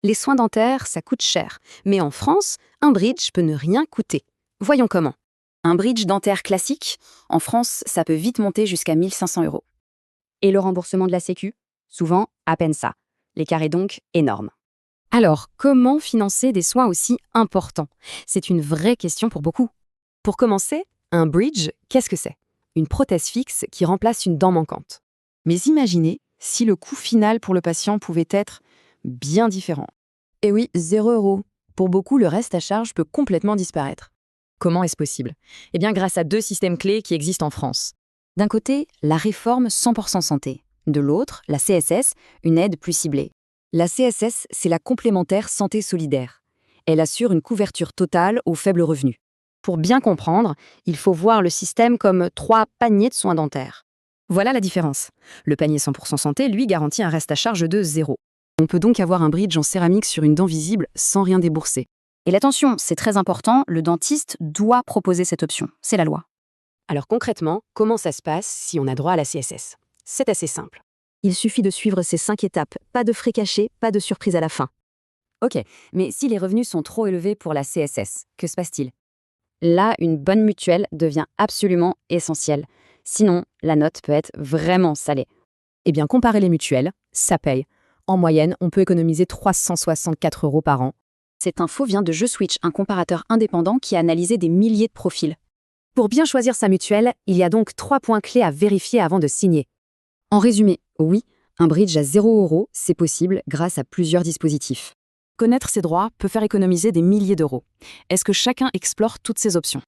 Les soins dentaires, ça coûte cher. Mais en France, un bridge peut ne rien coûter. Voyons comment. Un bridge dentaire classique, en France, ça peut vite monter jusqu'à 1 500 €. Et le remboursement de la Sécu? Souvent, à peine ça. L'écart est donc énorme. Alors, comment financer des soins aussi importants? C'est une vraie question pour beaucoup. Pour commencer, un bridge, qu'est-ce que c'est? Une prothèse fixe qui remplace une dent manquante. Mais imaginez si le coût final pour le patient pouvait être bien différent. Et oui, 0 €. Pour beaucoup, le reste à charge peut complètement disparaître. Comment est-ce possible? Eh bien, grâce à 2 systèmes clés qui existent en France. D'un côté, la réforme 100% santé. De l'autre, la CSS, une aide plus ciblée. La CSS, c'est la complémentaire santé solidaire. Elle assure une couverture totale aux faibles revenus. Pour bien comprendre, il faut voir le système comme 3 paniers de soins dentaires. Voilà la différence. Le panier 100% santé, lui, garantit un reste à charge de 0. On peut donc avoir un bridge en céramique sur une dent visible sans rien débourser. Et l'attention, c'est très important, le dentiste doit proposer cette option. C'est la loi. Alors concrètement, comment ça se passe si on a droit à la CSS? C'est assez simple. Il suffit de suivre ces 5 étapes. Pas de frais cachés, pas de surprise à la fin. Ok, mais si les revenus sont trop élevés pour la CSS, que se passe-t-il? Là, une bonne mutuelle devient absolument essentielle. Sinon, la note peut être vraiment salée. Eh bien, comparer les mutuelles, ça paye. En moyenne, on peut économiser 364 € par an. Cette info vient de JeSwitch, un comparateur indépendant qui a analysé des milliers de profils. Pour bien choisir sa mutuelle, il y a donc 3 points clés à vérifier avant de signer. En résumé, oui, un bridge à 0 €, c'est possible grâce à plusieurs dispositifs. Connaître ses droits peut faire économiser des milliers d'euros. Est-ce que chacun explore toutes ces options?